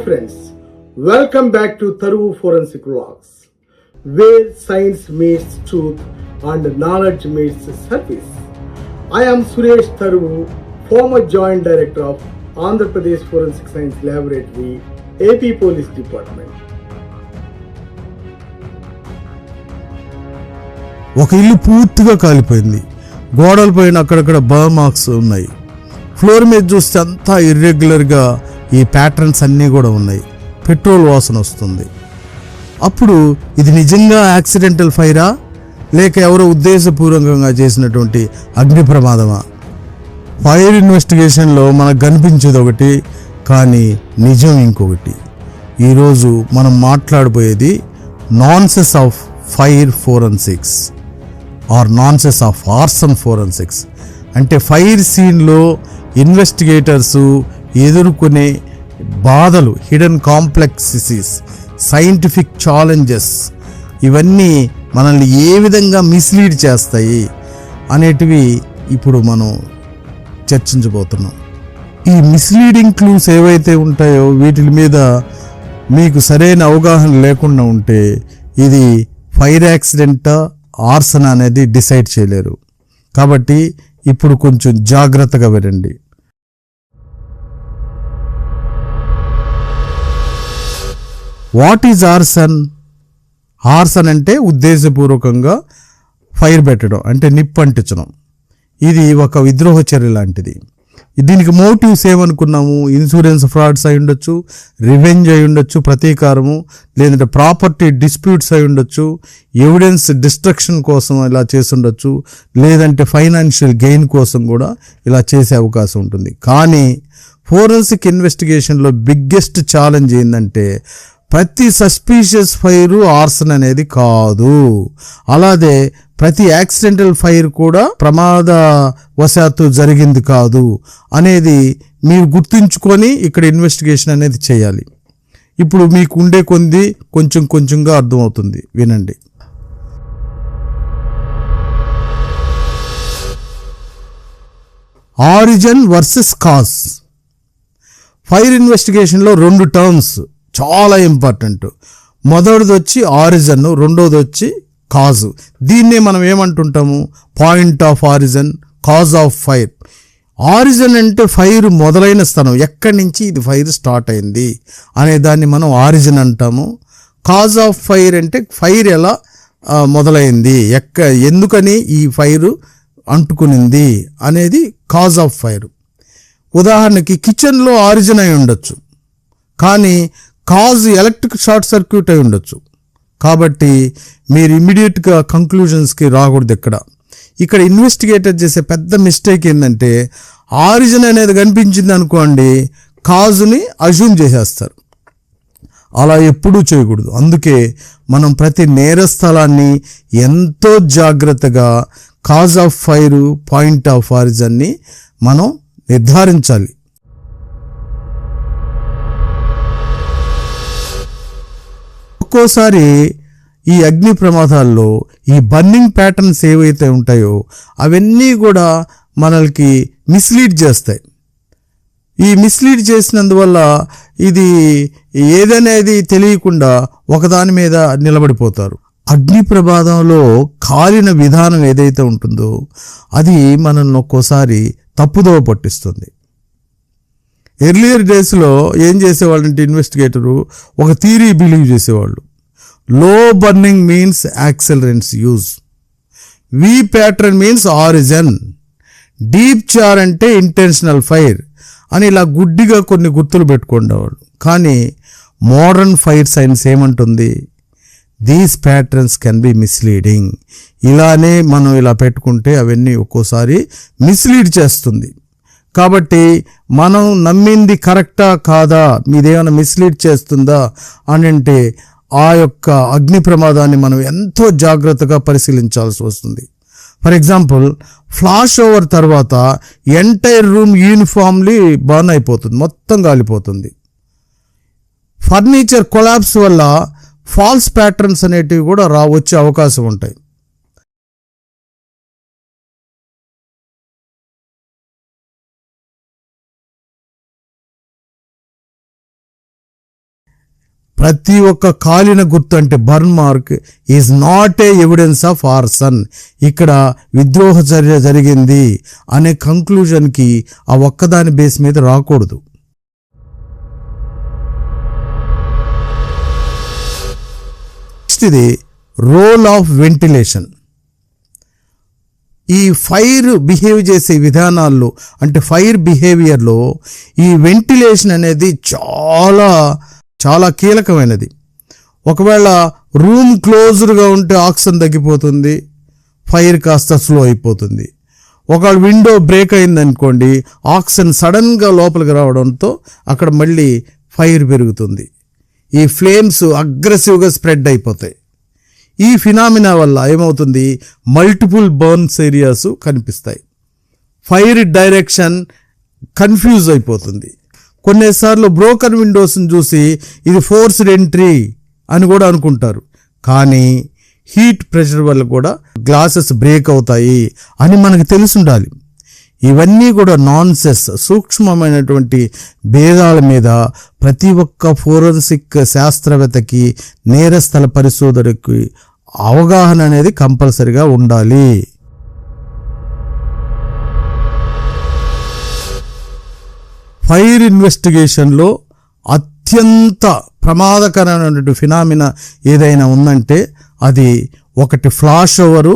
friends, welcome back to Taruvu Forensic Vlogs, where science meets truth and knowledge meets service. I am Suresh Taruvu, former Joint Director of Andhra Pradesh Forensic Science Laboratory, AP Police Department. ఒక ఇల్లు పూర్తిగా కాలిపోయింది. గోడల పైన అక్కడక్కడ burn marks ఉన్నాయి. Floor మీద చూస్తే అంతా ఇర్రెగ్యులర్గా ఈ ప్యాటర్న్స్ అన్నీ కూడా ఉన్నాయి. పెట్రోల్ వాసన వస్తుంది. అప్పుడు ఇది నిజంగా యాక్సిడెంటల్ ఫైరా లేక ఎవరో ఉద్దేశపూర్వకంగా చేసినటువంటి అగ్ని ప్రమాదమా? ఫైర్ ఇన్వెస్టిగేషన్లో మనకు కనిపించేది ఒకటి, కానీ నిజం ఇంకొకటి. ఈరోజు మనం మాట్లాడబోయేది nonsense of fire forensics or nonsense of arson forensics. అంటే ఫైర్ సీన్లో ఇన్వెస్టిగేటర్స్ ఎదుర్కొనే బాధలు, హిడెన్ కాంప్లెక్సిటీస్, సైంటిఫిక్ ఛాలెంజెస్, ఇవన్నీ మనల్ని ఏ విధంగా మిస్లీడ్ చేస్తాయి అనేటివి ఇప్పుడు మనం చర్చించబోతున్నాం. ఈ మిస్లీడింగ్ క్లూస్ ఏవైతే ఉంటాయో వీటి మీద మీకు సరైన అవగాహన లేకుండా ఉంటే ఇది ఫైర్ యాక్సిడెంటా ఆర్సన్ అనేది డిసైడ్ చేయలేరు. కాబట్టి ఇప్పుడు కొంచెం జాగ్రత్తగా వినండి. What is arson? ఆర్సన్ అంటే ఉద్దేశపూర్వకంగా ఫైర్ పెట్టడం, అంటే నిప్పు అంటించడం. ఇది ఒక విద్రోహ చర్య లాంటిది. దీనికి మోటివ్స్ ఏమనుకున్నాము? ఇన్సూరెన్స్ ఫ్రాడ్స్ అయి ఉండొచ్చు, రివెంజ్ అయి ఉండొచ్చు, ప్రతీకారము, లేదంటే ప్రాపర్టీ డిస్ప్యూట్స్ అయి ఉండొచ్చు, ఎవిడెన్స్ డిస్ట్రక్షన్ కోసం ఇలా చేసి ఉండొచ్చు, లేదంటే ఫైనాన్షియల్ గెయిన్ కోసం కూడా ఇలా చేసే అవకాశం ఉంటుంది. కానీ ఫోరెన్సిక్ ఇన్వెస్టిగేషన్లో బిగ్గెస్ట్ ఛాలెంజ్ ఏంటంటే ప్రతి సస్పీషియస్ ఫైరు ఆర్సన్ అనేది కాదు. అలాగే ప్రతి యాక్సిడెంటల్ ఫైర్ కూడా ప్రమాదవశాత్తు జరిగింది కాదు అనేది మీరు గుర్తుంచుకొని ఇక్కడ ఇన్వెస్టిగేషన్ అనేది చేయాలి. ఇప్పుడు మీకు ఉండే కొంది కొంచెం కొంచెంగా అర్థమవుతుంది, వినండి. Origin versus cause. ఫైర్ ఇన్వెస్టిగేషన్లో రెండు టర్మ్స్ చాలా ఇంపార్టెంట్. మొదటిది వచ్చి ఆరిజిన్, రెండోది వచ్చి కాజ్. దీన్నే మనం ఏమంటుంటాము? Point of origin, cause of fire. Origin అంటే ఫైర్ మొదలైన స్థానం, ఎక్కడి నుంచి ఇది ఫైర్ స్టార్ట్ అయింది అనే దాన్ని మనం ఆరిజిన్ అంటాము. కాజ్ ఆఫ్ ఫైర్ అంటే ఫైర్ ఎలా మొదలైంది, ఎందుకని ఈ ఫైర్ అంటుకునింది అనేది కాజ్ ఆఫ్ ఫైర్. ఉదాహరణకి కిచెన్లో ఆరిజిన్ అయి ఉండొచ్చు, కానీ కాజ్ ఎలక్ట్రిక్ షార్ట్ సర్క్యూట్ అయి ఉండొచ్చు. కాబట్టి మీరు ఇమ్మీడియట్గా కంక్లూజన్స్కి రాకూడదు. ఇక్కడ ఇన్వెస్టిగేటర్ చేసే పెద్ద మిస్టేక్ ఏంటంటే ఆరిజిన్ అనేది కనిపించింది అనుకోండి, కాజుని అజ్యూమ్ చేసేస్తారు. అలా ఎప్పుడూ చేయకూడదు. అందుకే మనం ప్రతి నేర స్థలాన్ని ఎంతో జాగ్రత్తగా cause of fire, point of ఆరిజిన్ని మనం నిర్ధారించాలి. ఒక్కోసారి ఈ అగ్ని ప్రమాదాల్లో ఈ బర్నింగ్ ప్యాటర్న్స్ ఏవైతే ఉంటాయో అవన్నీ కూడా మనల్కి మిస్లీడ్ చేస్తాయి. ఈ మిస్లీడ్ చేసినందువల్ల ఇది ఏదనేది తెలియకుండా ఒకదాని మీద నిలబడిపోతారు. అగ్ని ప్రమాదంలో కాలిన విధానం ఏదైతే ఉంటుందో అది మనల్ని ఒక్కోసారి తప్పుదోవ పట్టిస్తుంది. ఎర్లియర్ డేస్లో ఏం చేసేవాళ్ళంటే ఇన్వెస్టిగేటరు ఒక థియరీ బిలీవ్ చేసేవాళ్ళు. Low burning means accelerants use, V pattern means origin, deep char అంటే ఇంటెన్షనల్ ఫైర్ అని ఇలా గుడ్డిగా కొన్ని గుర్తులు పెట్టుకునేవాళ్ళు. కానీ మోడర్న్ ఫైర్ సైన్స్ ఏమంటుంది? These patterns can be misleading. ఇలానే మనం ఇలా పెట్టుకుంటే అవన్నీ ఒక్కోసారి మిస్లీడ్ చేస్తుంది. కాబట్టి మనం నమ్మింది కరెక్టా కాదా, మీదేమైనా మిస్లీడ్ చేస్తుందా అని అంటే ఆ యొక్క అగ్ని ప్రమాదాన్ని మనం ఎంతో జాగ్రత్తగా పరిశీలించాల్సి వస్తుంది. ఫర్ ఎగ్జాంపుల్, ఫ్లాష్ ఓవర్ తర్వాత ఎంటైర్ రూమ్ యూనిఫామ్లీ బర్న్ అయిపోతుంది, మొత్తం కాలిపోతుంది. ఫర్నిచర్ కొలాప్స్ వల్ల ఫాల్స్ ప్యాటర్న్స్ అనేటివి కూడా వచ్చే అవకాశం ఉంటాయి. ప్రతి ఒక్క కాలిన గుర్తు అంటే burn mark is not a evidence of arson. ఇక్కడ విద్రోహ చర్య జరిగింది అనే కంక్లూజన్కి ఆ ఒక్కదాని బేస్ మీద రాకూడదు. నెక్స్ట్ ఇది రోల్ ఆఫ్ వెంటిలేషన్. ఈ ఫైర్ బిహేవ్ చేసే విధానాల్లో అంటే ఫైర్ బిహేవియర్లో ఈ వెంటిలేషన్ అనేది చాలా చాలా కీలకమైనది. ఒకవేళ రూమ్ క్లోజ్డ్గా ఉంటే ఆక్సిజన్ తగ్గిపోతుంది, ఫైర్ కాస్త స్లో అయిపోతుంది. ఒకవేళ విండో బ్రేక్ అయిందనుకోండి, ఆక్సిజన్ సడన్గా లోపలికి రావడంతో అక్కడ మళ్ళీ ఫైర్ పెరుగుతుంది. ఈ ఫ్లేమ్స్ అగ్రెసివ్గా స్ప్రెడ్ అయిపోతాయి. ఈ ఫినామినా వల్ల ఏమవుతుంది, మల్టిపుల్ బర్న్స్ ఏరియాస్ కనిపిస్తాయి. ఫైర్ డైరెక్షన్ కన్ఫ్యూజ్ అయిపోతుంది. కొన్నిసార్లు బ్రోకన్ విండోస్ని చూసి ఇది ఫోర్స్డ్ ఎంట్రీ అని కూడా అనుకుంటారు. కానీ హీట్ ప్రెషర్ వల్ల కూడా గ్లాసెస్ బ్రేక్ అవుతాయి అని మనకు తెలిసి ఉండాలి. ఇవన్నీ కూడా నాన్సెన్స్, సూక్ష్మమైనటువంటి భేదాల మీద ప్రతి ఒక్క ఫోరెన్సిక్ శాస్త్రవేత్తకి, నేరస్థల పరిశోధనకి అవగాహన అనేది కంపల్సరిగా ఉండాలి. ఫైర్ ఇన్వెస్టిగేషన్లో అత్యంత ప్రమాదకరమైనటువంటి ఫినామినా ఏదైనా ఉందంటే అది ఒకటి ఫ్లాష్ ఓవరు,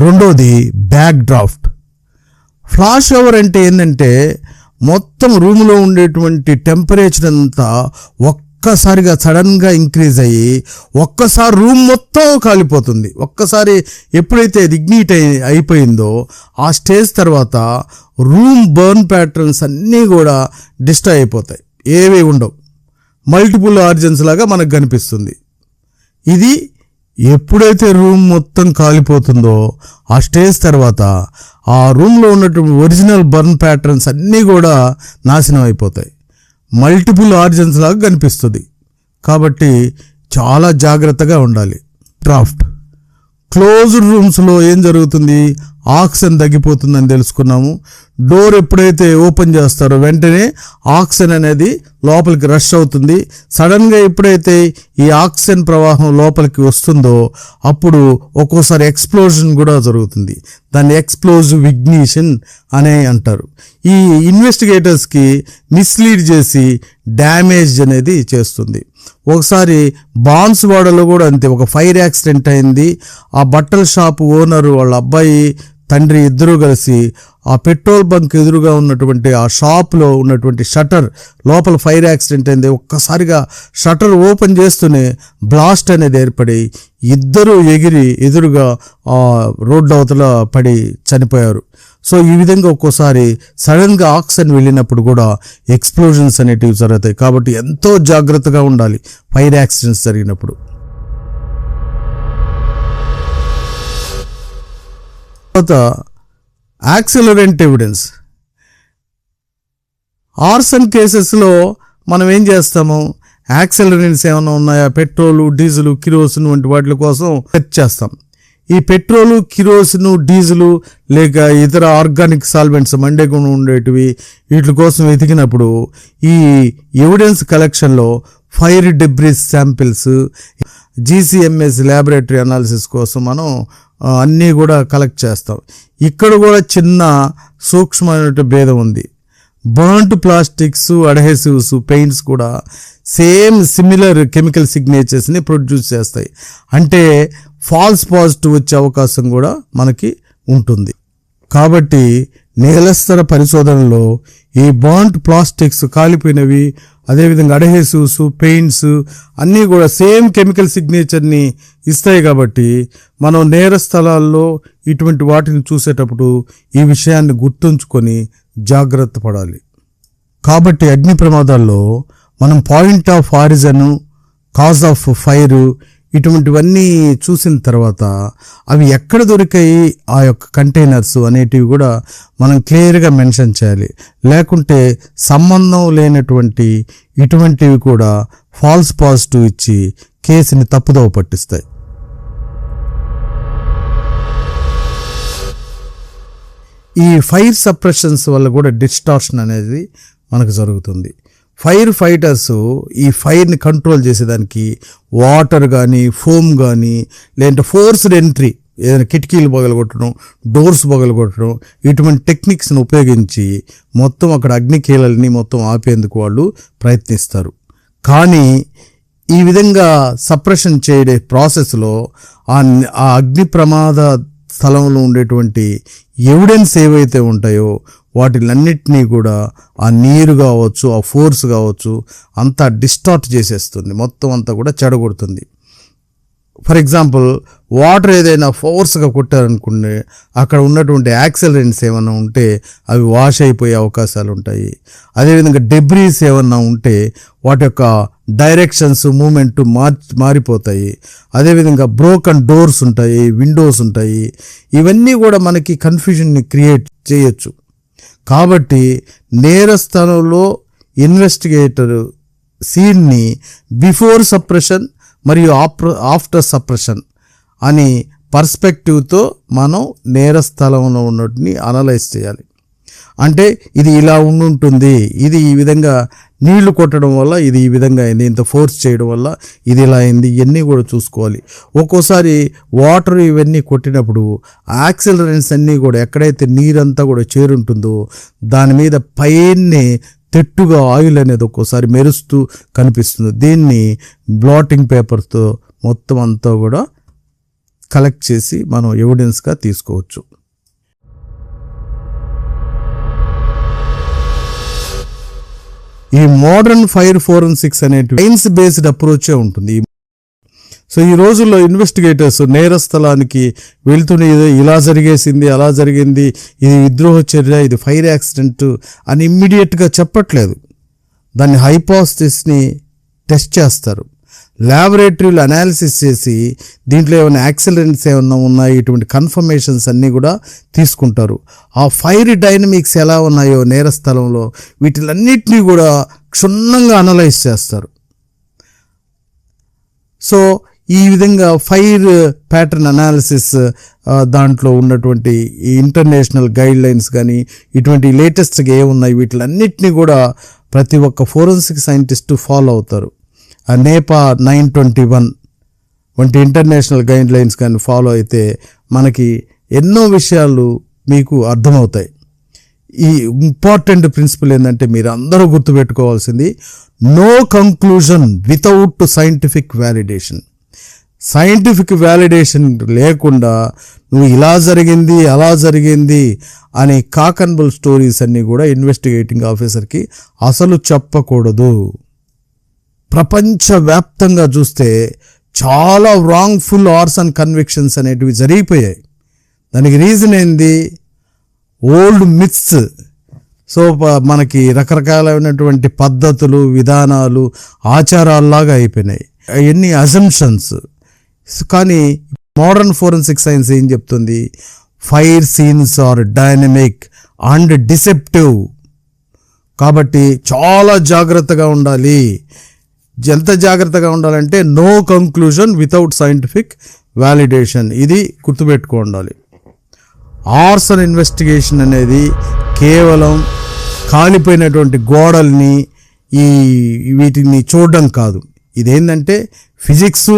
రెండోది బ్యాక్ డ్రాఫ్ట్. ఫ్లాష్ ఓవర్ అంటే ఏంటంటే మొత్తం రూమ్లో ఉండేటువంటి టెంపరేచర్ అంతా ఒక్కసారిగా సడన్గా ఇంక్రీజ్ అయ్యి ఒక్కసారి రూమ్ మొత్తం కాలిపోతుంది. ఒక్కసారి ఎప్పుడైతే అది ఇగ్నీట్ అయిపోయిందో ఆ స్టేజ్ తర్వాత రూమ్ బర్న్ ప్యాటర్న్స్ అన్నీ కూడా డిస్ట్రాయ్ అయిపోతాయి, ఏవి ఉండవు. మల్టిపుల్ ఆరిజిన్స్ లాగా మనకు కనిపిస్తుంది. ఇది ఎప్పుడైతే రూమ్ మొత్తం కాలిపోతుందో ఆ స్టేజ్ తర్వాత ఆ రూమ్లో ఉన్నటువంటి ఒరిజినల్ బర్న్ ప్యాటర్న్స్ అన్నీ కూడా నాశనం అయిపోతాయి, మల్టిపుల్ ఆరిజిన్స్ లాగా కనిపిస్తుంది. కాబట్టి చాలా జాగ్రత్తగా ఉండాలి. డ్రాఫ్ట్ క్లోజ్డ్ రూమ్స్లో ఏం జరుగుతుంది, ఆక్సిజన్ తగ్గిపోతుందని తెలుసుకున్నాము. డోర్ ఎప్పుడైతే ఓపెన్ చేస్తారో వెంటనే ఆక్సిజన్ అనేది లోపలికి రష్ అవుతుంది. సడన్గా ఎప్పుడైతే ఈ ఆక్సిజన్ ప్రవాహం లోపలికి వస్తుందో అప్పుడు ఒక్కోసారి ఎక్స్ప్లోజన్ కూడా జరుగుతుంది. దాన్ని ఎక్స్ప్లోజివ్ ఇగ్నిషన్ అనే అంటారు. ఈ ఇన్వెస్టిగేటర్స్కి మిస్లీడ్ చేసి డ్యామేజ్ అనేది చేస్తుంది. ఒకసారి బాన్స్వాడలో కూడా అంతే, ఒక ఫైర్ యాక్సిడెంట్ అయింది. ఆ బట్టల షాపు ఓనరు వాళ్ళ అబ్బాయి తండ్రి ఇద్దరూ కలిసి ఆ పెట్రోల్ బంక్ ఎదురుగా ఉన్నటువంటి ఆ షాప్లో ఉన్నటువంటి షటర్ లోపల ఫైర్ యాక్సిడెంట్ అయింది. ఒక్కసారిగా షటర్ ఓపెన్ చేస్తూనే బ్లాస్ట్ అనేది ఏర్పడి ఇద్దరూ ఎగిరి ఎదురుగా ఆ రోడ్డు అవతల పడి చనిపోయారు. సో ఈ విధంగా ఒక్కోసారి సడన్గా ఆక్సిజన్ వెళ్ళినప్పుడు కూడా ఎక్స్ప్లోజన్స్ అనేటివి జరుగుతాయి. కాబట్టి ఎంతో జాగ్రత్తగా ఉండాలి ఫైర్ యాక్సిడెంట్స్ జరిగినప్పుడు. తర్వాత యాక్సిలరెంట్ ఎవిడెన్స్. ఆర్సన్ కేసెస్లో మనం ఏం చేస్తాము, యాక్సిలరెంట్స్ ఏమైనా ఉన్నాయా, పెట్రోలు, డీజిలు, కిరోసిన్ వంటి వాటి కోసం సెర్చ్ చేస్తాం. ఈ పెట్రోలు, కిరోసిన్, డీజిలు లేక ఇతర ఆర్గానిక్ సాల్వెంట్స్ మండే గుణం ఉండేటివి వీటి కోసం వెతికినప్పుడు ఈ ఎవిడెన్స్ కలెక్షన్లో fire debris samples, GCMS laboratory analysis కోసం మనం అన్నీ కూడా కలెక్ట్ చేస్తాం. ఇక్కడ కూడా చిన్న సూక్ష్మమైన భేదం ఉంది. బర్న్డ్ ప్లాస్టిక్స్, అడ్హెసివ్స్, పెయింట్స్ కూడా సేమ్ సిమిలర్ కెమికల్ సిగ్నేచర్స్ని ప్రొడ్యూస్ చేస్తాయి. అంటే ఫాల్స్ పాజిటివ్ వచ్చే అవకాశం కూడా మనకి ఉంటుంది. కాబట్టి నేలస్తర పరిశోధనలో ఈ బర్న్డ్ ప్లాస్టిక్స్, కాలిపోయినవి, అదేవిధంగా అడ్హెసివ్స్, పెయింట్స్ అన్నీ కూడా సేమ్ కెమికల్ సిగ్నేచర్ని ఇస్తాయి. కాబట్టి మనం నేర స్థలాల్లో ఇటువంటి వాటిని చూసేటప్పుడు ఈ విషయాన్ని గుర్తుంచుకొని జాగ్రత్త పడాలి. కాబట్టి అగ్ని ప్రమాదాల్లో మనం point of origin, cause of fire ఇటువంటివన్నీ చూసిన తర్వాత అవి ఎక్కడ దొరికాయి, ఆ యొక్క కంటైనర్స్ అనేటివి కూడా మనం క్లియర్గా మెన్షన్ చేయాలి. లేకుంటే సంబంధం లేనటువంటి ఇటువంటివి కూడా ఫాల్స్ పాజిటివ్ ఇచ్చి కేసుని తప్పుదోవ పట్టిస్తాయి. ఈ ఫైర్ సప్రెషన్స్ వల్ల కూడా డిస్టార్షన్ అనేది మనకు జరుగుతుంది. ఫైర్ ఫైటర్స్ ఈ ఫైర్ని కంట్రోల్ చేసేదానికి వాటర్ కానీ ఫోమ్ కానీ లేదంటే ఫోర్స్డ్ ఎంట్రీ, ఏదైనా కిటికీలు పగలగొట్టడం, డోర్స్ పగలగొట్టడం, ఇటువంటి టెక్నిక్స్ని ఉపయోగించి మొత్తం అక్కడ అగ్నికీలల్ని మొత్తం ఆపేందుకు వాళ్ళు ప్రయత్నిస్తారు. కానీ ఈ విధంగా సప్రెషన్ చేయడే ప్రాసెస్లో ఆ అగ్ని ప్రమాద స్థలంలో ఉండేటువంటి ఎవిడెన్స్ ఏవైతే ఉంటాయో వాటిలన్నిటినీ కూడా ఆ నీరు కావచ్చు, ఆ ఫోర్స్ కావచ్చు, అంతా డిస్టార్ట్ చేసేస్తుంది, మొత్తం అంతా కూడా చెడగొడుతుంది. ఫర్ ఎగ్జాంపుల్ వాటర్ ఏదైనా ఫోర్స్గా కొట్టారనుకుంటే అక్కడ ఉన్నటువంటి యాక్సిలరెంట్స్ ఏమన్నా ఉంటే అవి వాష్ అయిపోయే అవకాశాలు ఉంటాయి. అదేవిధంగా డెబ్రీస్ ఏమన్నా ఉంటే వాటి యొక్క డైరెక్షన్స్, మూమెంట్ మారిపోతాయి. అదేవిధంగా బ్రోకన్ డోర్స్ ఉంటాయి, విండోస్ ఉంటాయి. ఇవన్నీ కూడా మనకి కన్ఫ్యూజన్ని క్రియేట్ చేయొచ్చు. కాబట్టి నేర స్థలంలో ఇన్వెస్టిగేటర్ సీన్ని బిఫోర్ సప్రెషన్ మరియు ఆఫ్టర్ సప్రెషన్ అని పర్స్పెక్టివ్తో మనం నేర స్థలంలో ఉన్నటిని అనలైజ్ చేయాలి. అంటే ఇది ఇలా ఉండుంటుంది, ఇది ఈ విధంగా నీళ్లు కొట్టడం వల్ల ఇది ఈ విధంగా అయింది, ఇంత ఫోర్స్ చేయడం వల్ల ఇది ఇలా అయింది, ఇవన్నీ కూడా చూసుకోవాలి. ఒక్కోసారి వాటర్ ఇవన్నీ కొట్టినప్పుడు యాక్సిలరెంట్స్ అన్నీ కూడా ఎక్కడైతే నీరంతా కూడా చేరుంటుందో దాని మీద పైనే తెట్టుగా ఆయిల్ అనేది ఒక్కోసారి మెరుస్తూ కనిపిస్తుంది. దీన్ని బ్లాటింగ్ పేపర్తో మొత్తం అంతా కూడా కలెక్ట్ చేసి మనం ఎవిడెన్స్గా తీసుకోవచ్చు. ఈ మోడర్న్ ఫైర్ ఫోరెన్సిక్స్ అనేటివి సైన్స్ బేస్డ్ అప్రోచే ఉంటుంది. సో ఈ రోజుల్లో ఇన్వెస్టిగేటర్స్ నేర స్థలానికి వెళ్తూనే ఇలా జరిగేసింది, అలా జరిగింది, ఇది విద్రోహ చర్య, ఇది ఫైర్ యాక్సిడెంట్ అని ఇమ్మీడియట్గా చెప్పట్లేదు. దాన్ని హైపోథసిస్ని టెస్ట్ చేస్తారు. ల్యాబొరేటరీలో అనాలిసిస్ చేసి దీంట్లో ఏమైనా యాక్సిలరెంట్స్ ఏమైనా ఉన్నాయి, ఇటువంటి కన్ఫర్మేషన్స్ అన్నీ కూడా తీసుకుంటారు. ఆ ఫైర్ డైనమిక్స్ ఎలా ఉన్నాయో నేర స్థలంలో వీటిలన్నిటినీ కూడా క్షుణ్ణంగా అనలైజ్ చేస్తారు. సో ఈ విధంగా ఫైర్ ప్యాటర్న్ అనాలిసిస్ దాంట్లో ఉన్నటువంటి ఈ ఇంటర్నేషనల్ గైడ్ లైన్స్ కానీ ఇటువంటి లేటెస్ట్గా ఏమున్నాయి వీటిలన్నిటినీ కూడా ప్రతి ఒక్క ఫోరెన్సిక్ సైంటిస్టు ఫాలో అవుతారు. ఆ నేపా 921 వంటి ఇంటర్నేషనల్ గైడ్ లైన్స్ కానీ ఫాలో అయితే మనకి ఎన్నో విషయాలు మీకు అర్థమవుతాయి. ఈ ఇంపార్టెంట్ ప్రిన్సిపల్ ఏంటంటే మీరు అందరూ గుర్తుపెట్టుకోవాల్సింది, no conclusion without scientific validation. Scientific validation లేకుండా నువ్వు ఇలా జరిగింది అలా జరిగింది అనే కాకన్బుల్ స్టోరీస్ అన్నీ కూడా ఇన్వెస్టిగేటింగ్ ఆఫీసర్కి అసలు చెప్పకూడదు. ప్రపంచవ్యాప్తంగా చూస్తే చాలా రాంగ్ఫుల్ ఆర్సన్ కన్విక్షన్స్ అనేటివి జరిగిపోయాయి. దానికి రీజన్ ఏంది? Old myths. సో మనకి రకరకాలైనటువంటి పద్ధతులు, విధానాలు, ఆచారాల్లాగా అయిపోయినాయి. అవన్నీ అజంప్షన్స్. కానీ మోడర్న్ ఫోరెన్సిక్ సైన్స్ ఏం చెప్తుంది? Fire scenes are dynamic and deceptive. కాబట్టి చాలా జాగ్రత్తగా ఉండాలి. ఎంత జాగ్రత్తగా ఉండాలంటే no conclusion without scientific validation. ఇది గుర్తుపెట్టుకోండాలి. ఆర్సన్ ఇన్వెస్టిగేషన్ అనేది కేవలం కాలిపోయినటువంటి గోడల్ని వీటిని చూడడం కాదు. ఇదేంటంటే ఫిజిక్స్,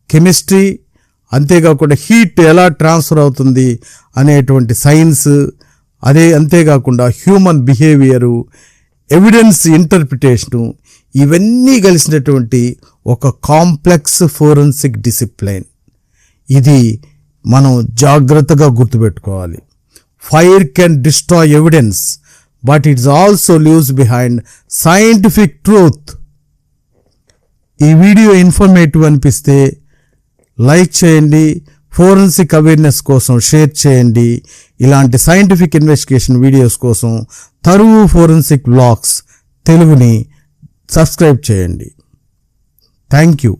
కెమిస్ట్రీ, అంతేకాకుండా హీట్ ఎలా ట్రాన్స్ఫర్ అవుతుంది అనేటువంటి సైన్స్, అంతేకాకుండా హ్యూమన్ బిహేవియరు, ఎవిడెన్స్ ఇంటర్ప్రిటేషను, ఇవన్నీ కలిసినటువంటి ఒక కాంప్లెక్స్ ఫోరెన్సిక్ డిసిప్లైన్. ఇది మనం జాగ్రత్తగా గుర్తుపెట్టుకోవాలి. Fire can destroy evidence but it's also leaves behind scientific truth. ఈ వీడియో ఇన్ఫర్మేటివ్ అనిపిస్తే లైక్ చేయండి, ఫోరెన్సిక్ అవేర్నెస్ కోసం షేర్ చేయండి. ఇలాంటి సైంటిఫిక్ ఇన్వెస్టిగేషన్ వీడియోస్ కోసం తరువు ఫోరెన్సిక్ వ్లాగ్స్ తెలుగుని సబ్స్క్రైబ్ చేయండి. Thank you.